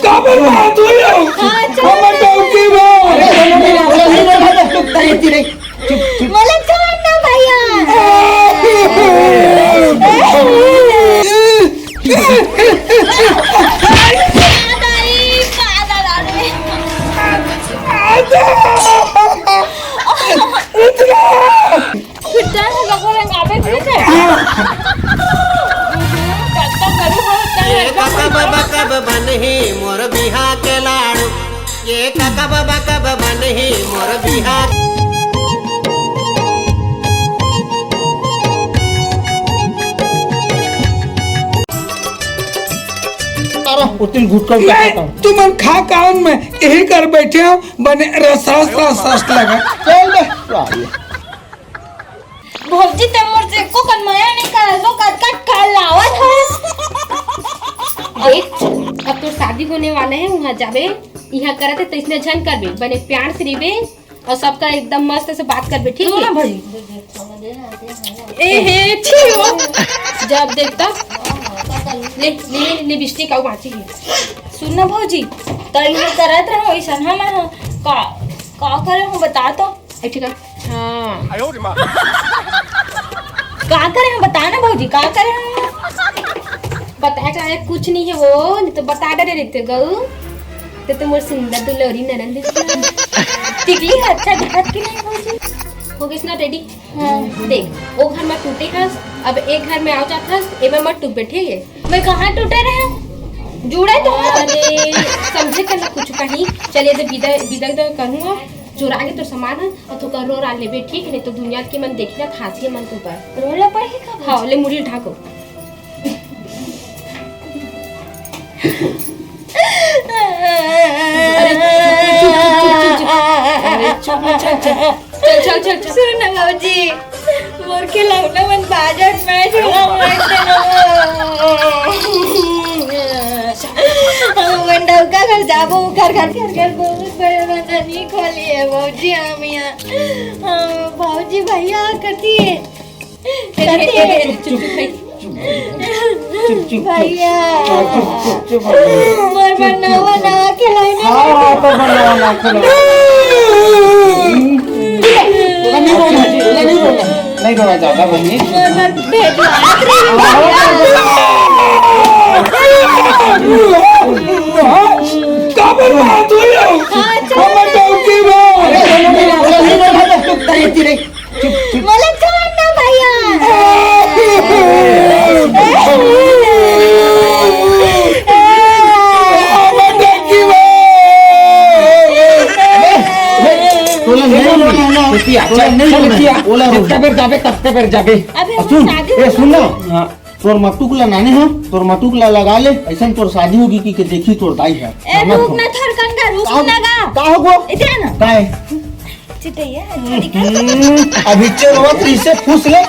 काबर बात हुई हो हम डोंकी में चुप मला छोड़ना भैया कब बनही मोर बिहा के लाड़ू ये कब बनही मोर बिहा उतन गुटका तुम खा कान में यही कर बैठे हो बने रसास लगा चल दे भौजी ते मोर से को कन माया नहीं कर लो कट कर लावत है देख अब तो शादी होने वाले हैं वहाँ जाबे यहाँ करते तो इसने झन करबे बने प्यार से रिबे और सबका एकदम मस्त से बात करबे ठीक है ना भाई ए हे ठीक हो जब देख तब ले लिपस्टिक आउ बाची सुनना भौजी तई में करत रहो ऐसा हम का करे हम बता तो ठीक है हां का करे हम बता ना भौजी का करे हम बताया चाहे कुछ नहीं है वो नहीं तो बता दे देते गऊ तो तुम सुंदर दुलोरी ननंद टिकली अच्छा दिखत की नहीं भौजी हो गई ना रेडी देख वो घर में टूटे हस अब एक घर में आओ जात हस एमे मत टूट बैठे ये मैं कहां टूटे रहे जुड़े तो अरे समझे करना कुछ कहीं चलिए जब विदा करूंगा चुरा के तो सामान है और तो कर रो रा लेबे ठीक है नहीं तो दुनिया के मन देखना खासी मन तो पर रोला पर ही का हां ले मुड़ी ढाको चल सुन भौजी मोर के लौना मन बाजार में झूला मारते मन डौका घर जाबो घर बहुत बड़े नहीं खोली है भौजी हम यहाँ भौजी भैया करती है भैया मोर बनावा खिलाना नहीं रोना ज्यादा बहनी काबर बात हुई हो हम डोंकी में मला छोड़ना भैया तोर मटुकला नाने हो तोर मटुकला लगा ले ऐसा तोर शादी होगी कि देखी तोर दाई है रुक ना थरकन का रुक लगा का होगो इधर ना काय चितैया अभी चलवत इसे फूस ले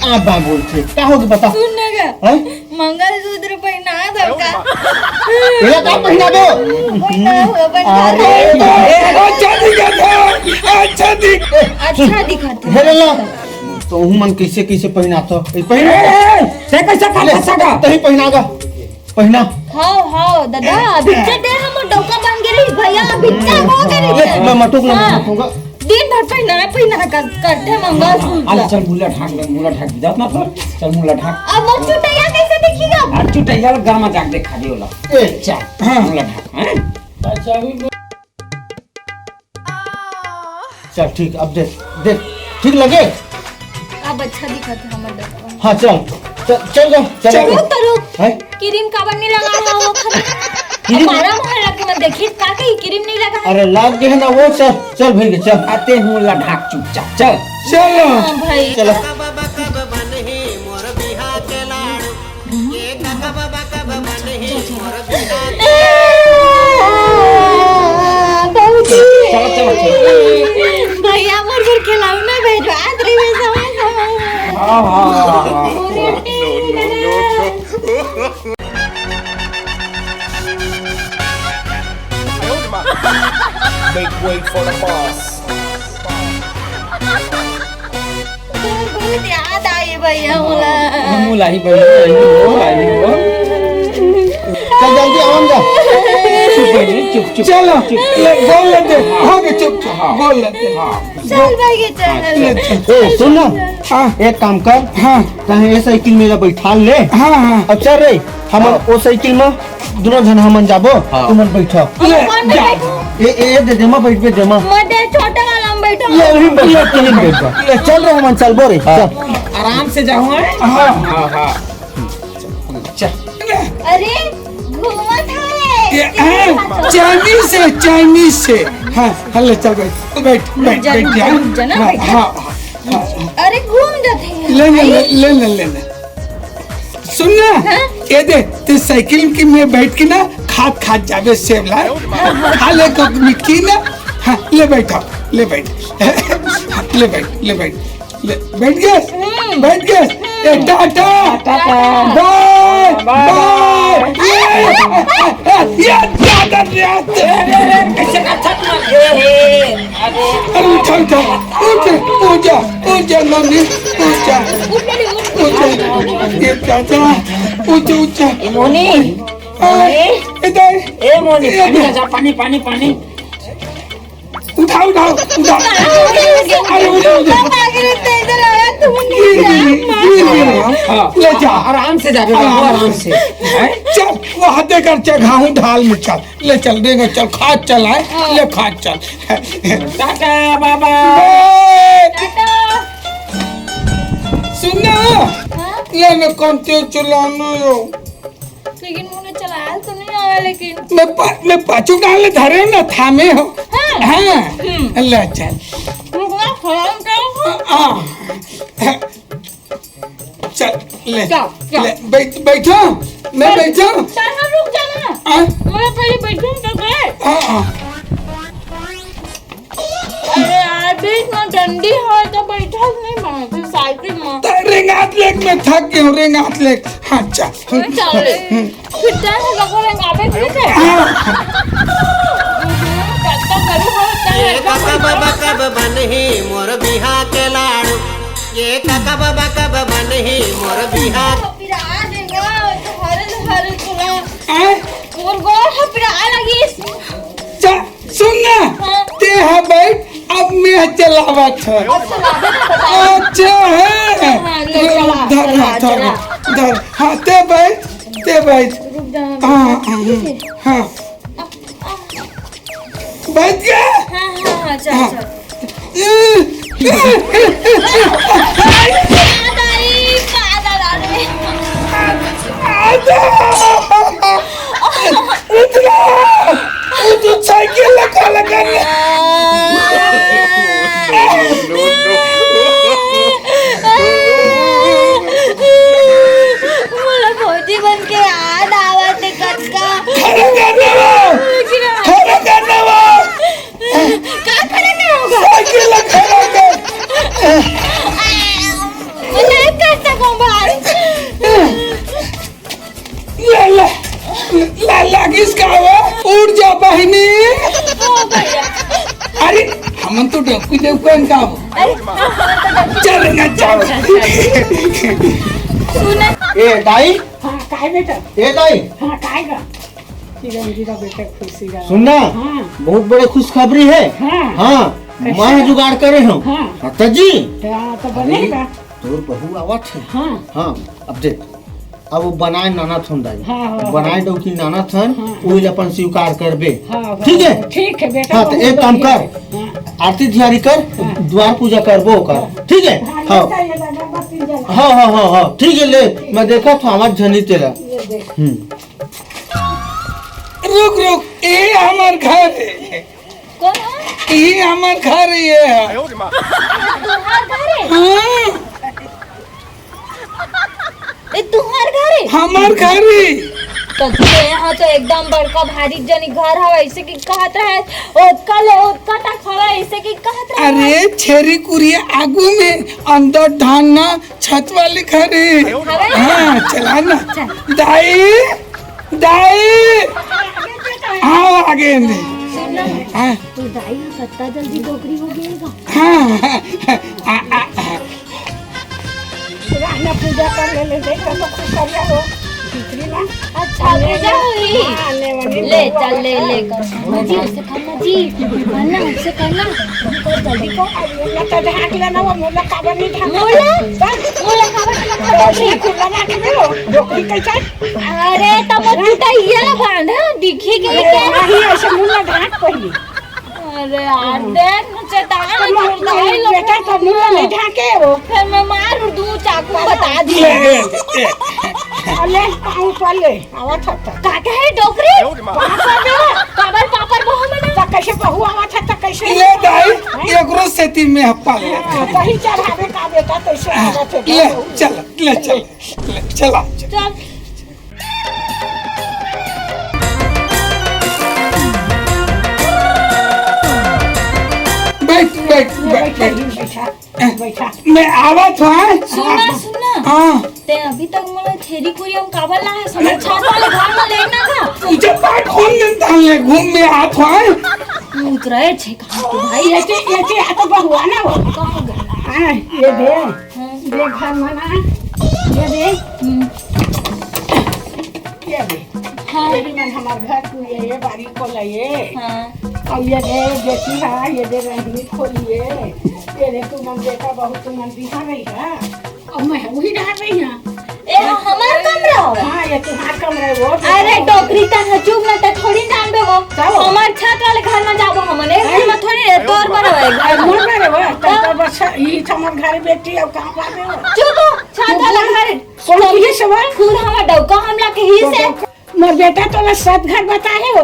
आबा बोलते का होगी बता सुन लगा हैं मंगलसूत्र पहना दरका ये का पहना दो अरे अच्छा दिखत हेरे लो तो हूं मन कैसे पहना तो पहना से कैसे खा सका तही पहनागा पहना हां दादा बिच्चे दे हम डोका बन गेली भैया बिच्चे हो गेली मैं मटुकला मटुका दिन भर पहना करते मंगलसूत्र अरे चल मुला ढाक जात ना चल मुला ढाक अब मुझ चुटैया कैसे दिखेगा और चुटैया गांव में जाके दिखा दियो ला ए चल हां मुला ढाक हैं चल ठीक अब देख ठीक लगे अब अच्छा दिखत है हमर डोका हां चल जाओ चलो तरो है क्रीम काबर नहीं लगा रहा वो हमारा मोहल्ला के में देखी का कहीं क्रीम नहीं लगा अरे लाग गए ना वो चल भाई चल आते मुला ढाक चुपचाप चल भाई चलो कब बनही मोर बिहा के लाड़ू ये कब बनही मोर बिहा चलो भैया मोर घर खिलाऊ ना भेजो आदरी में सामान हां Make way for the boss. बहुत याद आई भैया मुला ही बड़ी हो चलो बोल लेते हो गए चुप बोल लेते चल भाई चल ए सुन ना हाँ एक काम कर हाँ कहे ये साइकिल मेरा बैठा ले हाँ हाँ अब चल रे हम वो साइकिल में दोनों जन हमन जाबो तुमन बैठो कौन जा ए दे देमा बैठ पे देमा मटे छोटा वाला में बैठो ये वही बैठ के नहीं बैठ जा चल रे हमन चल बो रे चल आराम से जाओ हाँ हाँ हाँ अरे घूमत है चाइनीज से हाँ हल्ले चल बैठ हाँ अरे घूम जाते हैं ले सुनना ये दे ते साइकिल की में बैठ के ना खात जावे सेब लाए खा ले को मिट्टी ना हाँ ले बैठ ले बैठ गए टाटा बाय बाय ये टाटा कैसे का छत अरे उठा मम्मी ये चाचा ऊंचा मोनी इधर ए मोनी पानी उठाओ अरे ले जा आराम से जाबे बाबू आराम से चल वो हाथे कर घाहू ढाल में चल ले चल देंगे चल खाद चलाए ले खाद चल टाटा बाबा सुनना ले मैं कौन तेज चलाना हो लेकिन मुझे चलाया तो नहीं आया लेकिन मैं पाछू डालने धरे ना थामे हो हाँ ले चल चल ले बैठो मैं बैठो रुक जाना मैं पहले बैठूं तो गए अरे यार बीच में डंडी है तो बैठा नहीं बनते साइकिल में रेंगात लेक में थक गया रेंगात लेक हाँ चल चल फिर जान लगा रेंगाबे ठीक है ये कब कब बनही मोर बिहा के लाड़ू ये कब बनही मोर बिहा फिर आ देगा तो हर चला और गोर फिर आ लगी सुनना ते है बैठ अब मैं चलावत है अच्छा है धर हाँ ते बैठ हाँ बैठ गया हाँ चल तू साइकिल लगा मुला फौजी बन के याद आवत है कटका खड़ा करना क्या करना होगा साइकिल खड़ा कर मैं नहीं कर सकूं ला किसका हुआ उड़ जा बहनी अरे हम तो डक्कू का चलेंगे चल सुना ए दाई हाँ काय बेटा ए दाई हाँ काय का चिरंजीवा बेटा खुशी का सुनना बहुत बड़े खुशखबरी है हाँ मैं जुगाड़ करे हूँ हाँ। तजी तो बनेगा तोर बहू आवत है हाँ हाँ अब देख अब वो बनाए नाना थन दाई हाँ। बनाए डौकी नाना थन वो अपन स्वीकार करबे हाँ ठीक है बेटा हाँ तो एक काम कर आरती धियारी कर द्वार पूजा करबो कर ठीक है हाँ हाँ हाँ हाँ हाँ ठीक है ले मैं देखा था हमार झनी तेरा रुक ये हमार घर है कौन है ये हमार घर ये है तुम्हार घर है हाँ ए तुम्हार घर है हमार घर है तो यहाँ तो एकदम बड़का भारी जनी घर है ऐसे की कहत रहे ओतका तक खड़ा ऐसे की कहत रहे अरे छेरी कुरिया आगू में अंदर ढाना छत वाले घर है हाँ चला ना दाई हाँ आगे हाँ तो दाई कितना जल्दी नौकरी हो गएगा हाँ पूजा कर ले देखा तो खुश कर हो अच्छा पूजा हुई ले चल ले ले कर जी उससे करना जी करना उससे करना जल्दी को तो ढाक लेना वो मुला काबर नहीं ढाक मोला मोला काबर ये खुला ना के मेरो डोकरी कैसा अरे तब टूटा ये ना बांध दिखी कि ये क्या नहीं ऐसे मुला ढाक पहले अरे यार देख मुझे ताकत बेटा तो मुला नहीं ढाके वो फिर मैं मार दूं चाकू बता दी अले पाऊ पले आवा था काका है डोकरी काबर पापर बहु में तो कैसे बहु आवा था तो कैसे ले दाई एकरो सेती में हप्पा ले कहीं चढ़ावे का बेटा कैसे आवा थे ले चल ले चल ले चला चल बैठ बैठ बैठ बैठ बैठा बैठा मैं आवत हूँ सुनना सुनना हाँ ते अभी तक मला थेरी कोई हम काबर ला है समझ छाप वाले घर में लेना था तुझे बात कौन देता है घूम में हाथ हुआ उतरे छे कहां तो भाई ये आ तो बहुआ ना वो हां ये दे घर मना ये दे हाँ ये मन हमार घर को ये बारी को लिए हां और ये दे बेटी है ये दे रंगीन खोलिए ये दे तू मन बेटा बहुत तू मन दिखा रही है और मैं वही रह रही हूं ए हमार कमरा हो हाँ ये तुम्हारा कमरा है वो अरे डोकरी ता चुप ना ता थोड़ी जानबे वो हमार छत वाले घर में जाबो हमने घर में थोड़ी तोर पर है घर मोर मेरे वो तो बस ये हमार घर बेटी अब कहां पावे हो चुप छत वाला घर कौन की सवाल खुद हमार डौका हमला के ही से मोर बेटा तो सब घर बताए हो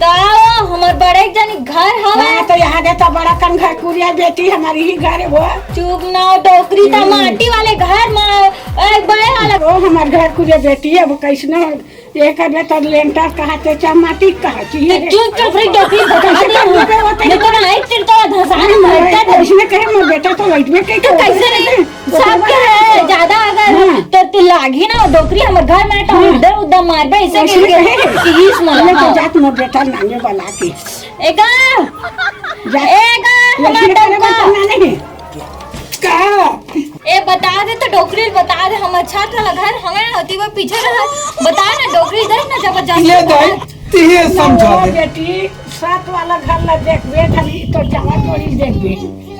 ताओ हमर बड़े जन घर हवे हाँ तो यहाँ देता बड़ा कन घर कुरिया बेटी हमारी ही घर है वो चुप ना डोकरी ता माटी वाले घर में एक बड़े वाला वो हमार घर कुरिया बेटी है वो कैसे ये कर बेटा लेंटर कहते चा माटी कहा चाहिए चुप चुप रे डोकरी बता दे मैं तो ना एक चिर तो धसाने मरता था इसने कहे मोर बेटा तो लाइट में कहीं कैसे नहीं सब के है ज्यादा अगर तो लागी ना डोकरी हमर घर में तो उधर उधर मारबे ऐसे कि इस मैं तो मन जात मोर बेटा नाने वाला की एगा हमार डोका नहीं का ए बता दे तो डोकरी बता दे हमर छत वाला घर हमें होती वो पीछे रहा बता ना डोकरी इधर ना जबरदस्त ले दाई तिहे समझा दे बेटी सात वाला घर ला देखबे खाली तो जमा तोड़ी देखबे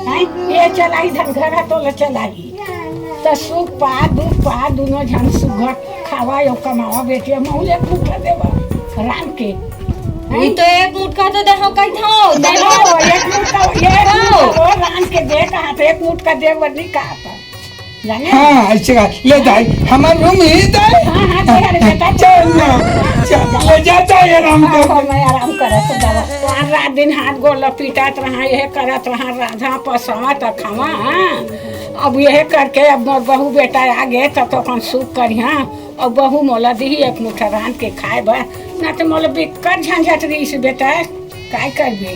हैं ये चलाई धन घर तो ल चलाई तो सुख पा दुख पा दोनों झन सुघट खावा यो कमावा बेटी मौले फूटा देवा राम के ये तो एक मुठका तो दे हम कहीं था देखो एक मुट्ठा ये वो राम के दे कहा तो एक मुट्ठा दे वरनी कहा था जाने हाँ ऐसे का ले दाई हमार रूम ही दाई हाँ हाँ तेरे बेटा चल ना चल ले जाता है आराम कर मैं आराम करत दवा तो रात दिन हाथ गोड़ लपीटात रहा यह करत रहा राधा पसवा त खावा हाँ अब यह करके अब मोर बहू बेटा आ गए तो कौन सुख करिया और बहू मोला दी एक मुठा रान के खाए बा ना तो मोला बेकर झंझट रही से बेटा काय करबे